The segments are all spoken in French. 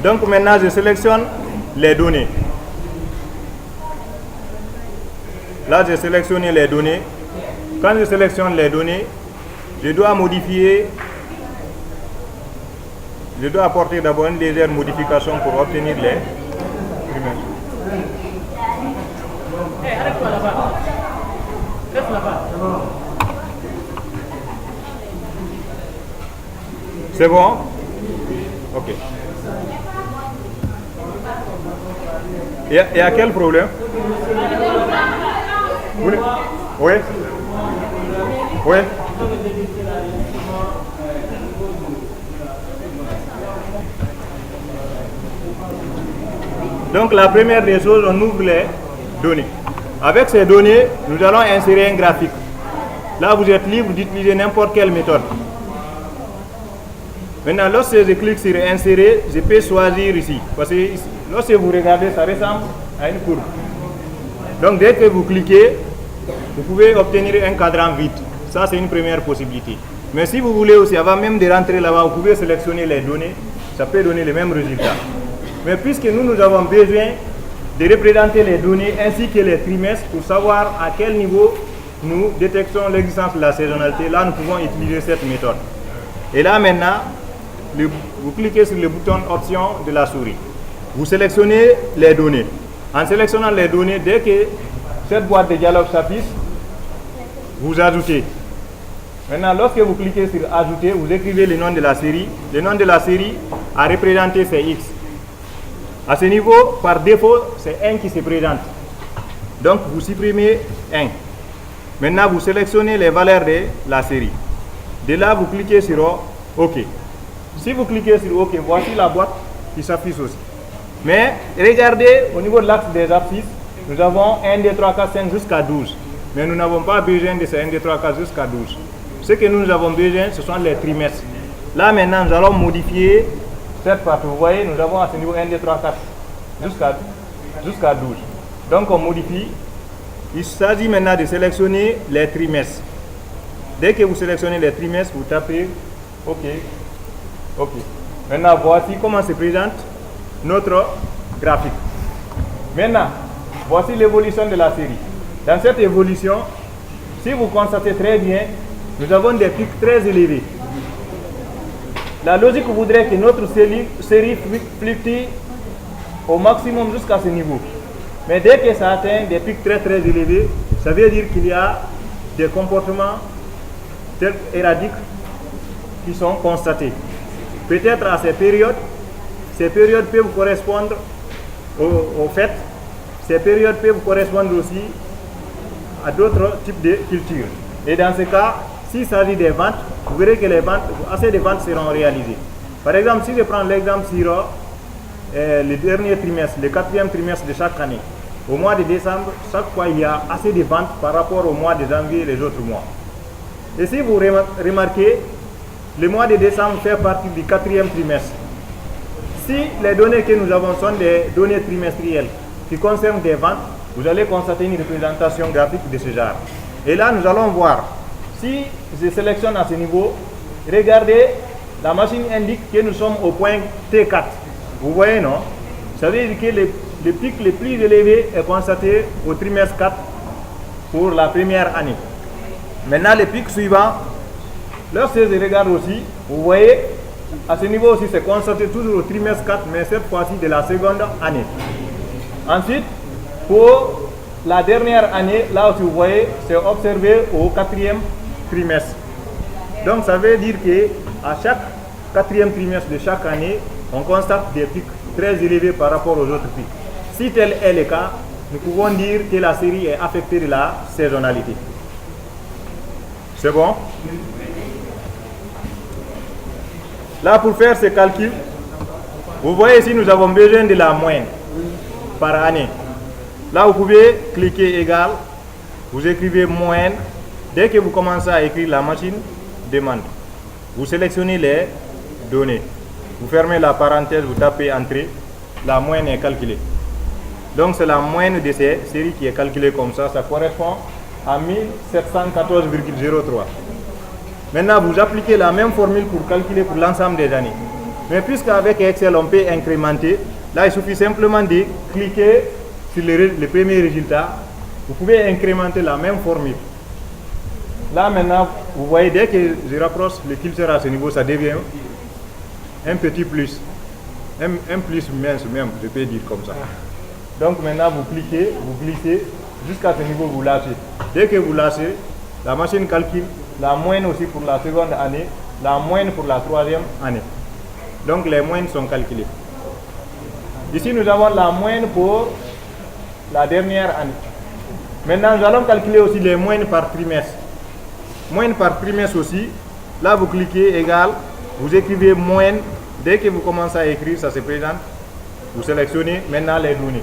Donc maintenant, je sélectionne les données. Là, j'ai sélectionné les données. Quand je sélectionne les données, je dois modifier, je dois apporter d'abord une légère modification pour obtenir les primaires. Arrête-toi là-bas. Reste là-bas. C'est bon? Ok. Il y a quel problème? Oui? Oui? Donc la première des choses, on ouvre les données. Avec ces données, nous allons insérer un graphique. Là, vous êtes libre d'utiliser n'importe quelle méthode. Maintenant, lorsque je clique sur insérer, je peux choisir ici. Parce que ici, lorsque vous regardez, ça ressemble à une courbe. Donc dès que vous cliquez, vous pouvez obtenir un cadran vide. Ça, c'est une première possibilité. Mais si vous voulez aussi, avant même de rentrer là-bas, vous pouvez sélectionner les données. Ça peut donner les mêmes résultats. Mais puisque nous avons besoin de représenter les données ainsi que les trimestres pour savoir à quel niveau nous détectons l'existence de la saisonnalité, là, nous pouvons utiliser cette méthode. Et là, maintenant, vous cliquez sur le bouton option de la souris. Vous sélectionnez les données. En sélectionnant les données, dès que cette boîte de dialogue s'affiche, vous ajoutez. Maintenant, lorsque vous cliquez sur ajouter, vous écrivez le nom de la série. Le nom de la série à représenter c'est X. À ce niveau, par défaut, c'est 1 qui se présente. Donc, vous supprimez 1. Maintenant, vous sélectionnez les valeurs de la série. De là, vous cliquez sur OK. Si vous cliquez sur OK, voici la boîte qui s'affiche aussi. Mais regardez, au niveau de l'axe des abscisses, nous avons 1, 2, 3, 4, 5 jusqu'à 12. Mais nous n'avons pas besoin de ces 1, 2, 3, 4 jusqu'à 12. Ce que nous avons besoin, ce sont les trimestres. Là, maintenant, nous allons modifier cette partie. Vous voyez, nous avons à ce niveau 1, 2, 3, 4 jusqu'à 12. Donc, on modifie. Il s'agit maintenant de sélectionner les trimestres. Dès que vous sélectionnez les trimestres, vous tapez OK. OK. Maintenant, voici comment se présente notre graphique. Maintenant, voici l'évolution de la série. Dans cette évolution, si vous constatez très bien, nous avons des pics très élevés. La logique voudrait que notre série fluctue au maximum jusqu'à ce niveau. Mais dès que ça atteint des pics très élevés, ça veut dire qu'il y a des comportements éradiques qui sont constatés. Peut-être à ces périodes peuvent correspondre au fait, ces périodes peuvent correspondre aussi à d'autres types de cultures. Et dans ce cas, s'il s'agit des ventes, vous verrez que assez de ventes seront réalisées. Par exemple, si je prends l'exemple sur le dernier trimestre, le 4e trimestre de chaque année, au mois de décembre, chaque fois il y a assez de ventes par rapport au mois de janvier et les autres mois. Et si vous remarquez, le mois de décembre fait partie du 4e trimestre. Si les données que nous avons sont des données trimestrielles qui concernent des ventes, vous allez constater une représentation graphique de ce genre. Et là, nous allons voir. Si je sélectionne à ce niveau, regardez, la machine indique que nous sommes au point T4. Vous voyez, non? Ça veut dire que le pic le plus élevé est constaté au trimestre 4 pour la première année. Maintenant, le pic suivant, lorsque je regarde aussi, vous voyez, à ce niveau aussi, c'est constaté toujours au trimestre 4, mais cette fois-ci de la seconde année. Ensuite, pour la dernière année, là aussi, vous voyez, c'est observé au 4e trimestre. Donc, ça veut dire qu'à chaque 4e trimestre de chaque année, on constate des pics très élevés par rapport aux autres pics. Si tel est le cas, nous pouvons dire que la série est affectée de la saisonnalité. C'est bon? Là, pour faire ce calcul, vous voyez ici, nous avons besoin de la moyenne par année. Là, vous pouvez cliquer égal, vous écrivez moyenne. Dès que vous commencez à écrire, la machine demande. Vous sélectionnez les données. Vous fermez la parenthèse, vous tapez entrée. La moyenne est calculée. Donc, c'est la moyenne de ces séries qui est calculée comme ça. Ça correspond à 1714,03. Maintenant, vous appliquez la même formule pour calculer pour l'ensemble des années. Mais puisqu'avec Excel, on peut incrémenter, là, il suffit simplement de cliquer sur le premier résultat. Vous pouvez incrémenter la même formule. Là, maintenant, vous voyez, dès que je rapproche le curseur à ce niveau, ça devient un petit plus. Un plus mince même, je peux dire comme ça. Donc maintenant, vous cliquez, vous glissez, jusqu'à ce niveau, vous lâchez. Dès que vous lâchez, la machine calcule la moyenne aussi pour la seconde année, la moyenne pour la troisième année. Donc les moyennes sont calculées. Ici, nous avons la moyenne pour la dernière année. Maintenant, nous allons calculer aussi les moyennes par trimestre. Moyenne par trimestre aussi. Là, vous cliquez égal, vous écrivez moyenne. Dès que vous commencez à écrire, ça se présente. Vous sélectionnez maintenant les données.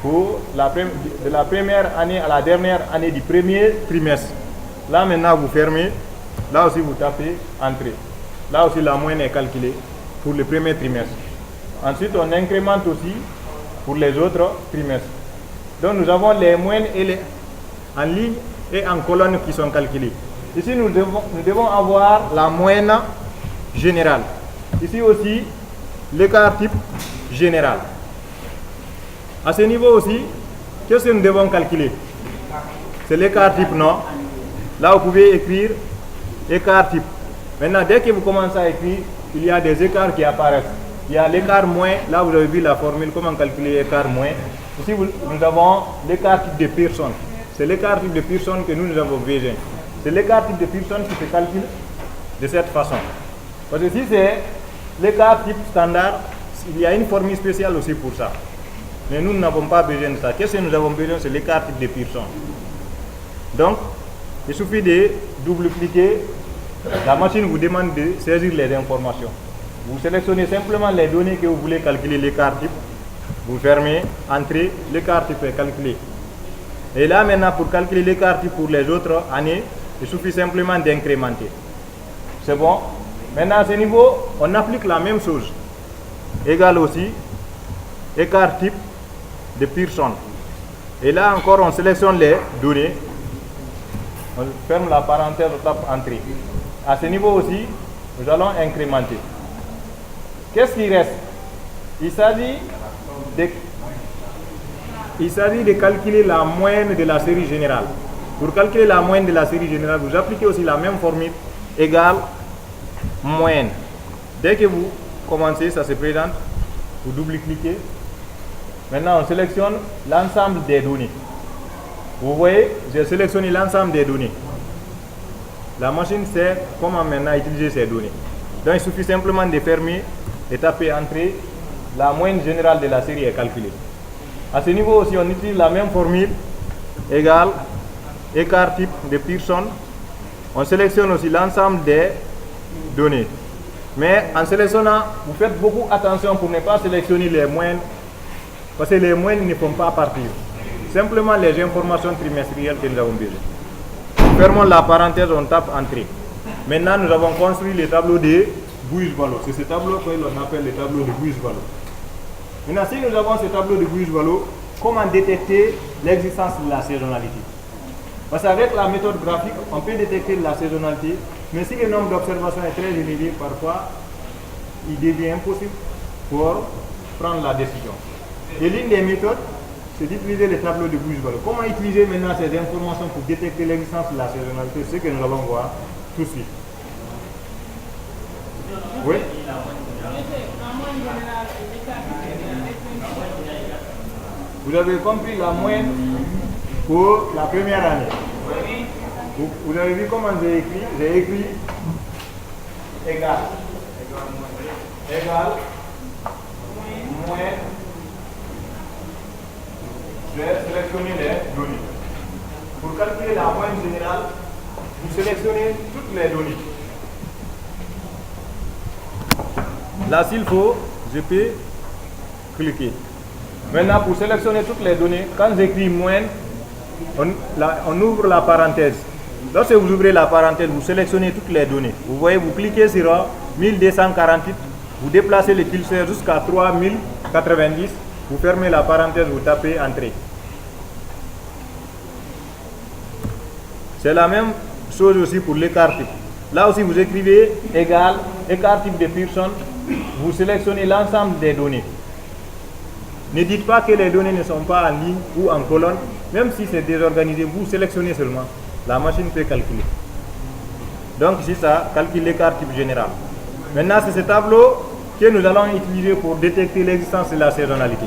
Pour de la première année à la dernière année du premier trimestre. Là, maintenant, vous fermez. Là aussi, vous tapez entrée. Là aussi, la moyenne est calculée pour le premier trimestre. Ensuite, on incrémente aussi pour les autres trimestres. Donc, nous avons les moyennes en ligne et en colonne qui sont calculées. Ici, nous devons avoir la moyenne générale. Ici aussi, l'écart type général. À ce niveau aussi, qu'est-ce que nous devons calculer? C'est l'écart type, non? Là, vous pouvez écrire écart type. Maintenant, dès que vous commencez à écrire, il y a des écarts qui apparaissent. Il y a l'écart moins, là vous avez vu la formule, comment calculer l'écart moins. Ici, nous avons l'écart type de Pearson. C'est l'écart type de Pearson que nous avons besoin. C'est l'écart type de Pearson qui se calcule de cette façon. Parce que si c'est l'écart type standard, il y a une formule spéciale aussi pour ça. Mais nous n'avons pas besoin de ça. Qu'est-ce que nous avons besoin? C'est l'écart type de Pearson. Donc, il suffit de double-cliquer. La machine vous demande de saisir les informations. Vous sélectionnez simplement les données que vous voulez calculer l'écart type. Vous fermez, entrez, l'écart type est calculé. Et là maintenant, pour calculer l'écart type pour les autres années, il suffit simplement d'incrémenter. C'est bon? Maintenant à ce niveau, on applique la même chose. Égal aussi, écart type de Pearson. Et là encore, on sélectionne les données. On ferme la parenthèse, on tape entrée. À ce niveau aussi, nous allons incrémenter. Qu'est-ce qui reste? Il s'agit de calculer la moyenne de la série générale. Pour calculer la moyenne de la série générale, vous appliquez aussi la même formule, égale moyenne. Dès que vous commencez, ça se présente, vous double-cliquez. Maintenant, on sélectionne l'ensemble des données. Vous voyez, j'ai sélectionné l'ensemble des données. La machine sait comment maintenant utiliser ces données. Donc, il suffit simplement de fermer et taper entrée. La moyenne générale de la série est calculée. À ce niveau aussi, on utilise la même formule, égale écart type de Pearson. On sélectionne aussi l'ensemble des données. Mais en sélectionnant, vous faites beaucoup attention pour ne pas sélectionner les moyennes, parce que les moyennes ne font pas partir. Simplement les informations trimestrielles que nous avons besoin. Fermons la parenthèse, on tape entrée. Maintenant, nous avons construit le tableau de Guiche-Vallot. C'est ce tableau que l'on appelle le tableau de Guiche-Vallot. Maintenant, si nous avons ce tableau de Guiche-Vallot, comment détecter l'existence de la saisonnalité? Parce qu'avec la méthode graphique, on peut détecter la saisonnalité, mais si le nombre d'observations est très élevé, parfois, il devient impossible pour prendre la décision. Et l'une des méthodes, c'est d'utiliser le tableau de Guiche-Vallot. Comment utiliser maintenant ces informations pour détecter l'existence de la saisonnalité? C'est ce que nous allons voir tout de suite. Oui? Vous avez compris la moyenne pour la première année. Vous avez vu comment j'ai écrit? J'ai écrit égal. Égal. Moyenne. Je vais sélectionner les données. Pour calculer la moyenne générale, vous sélectionnez toutes les données. Là, s'il faut, je peux cliquer. Maintenant, pour sélectionner toutes les données, quand j'écris moyenne, on ouvre la parenthèse. Lorsque vous ouvrez la parenthèse, vous sélectionnez toutes les données. Vous voyez, vous cliquez sur 1248, vous déplacez le curseur jusqu'à 3090, vous fermez la parenthèse, vous tapez entrée. C'est la même chose aussi pour l'écart type. Là aussi, vous écrivez égal, écart type de personne, vous sélectionnez l'ensemble des données. Ne dites pas que les données ne sont pas en ligne ou en colonne, même si c'est désorganisé, vous sélectionnez seulement. La machine peut calculer. Donc ici, ça calcule l'écart type général. Maintenant, c'est ce tableau que nous allons utiliser pour détecter l'existence de la saisonnalité.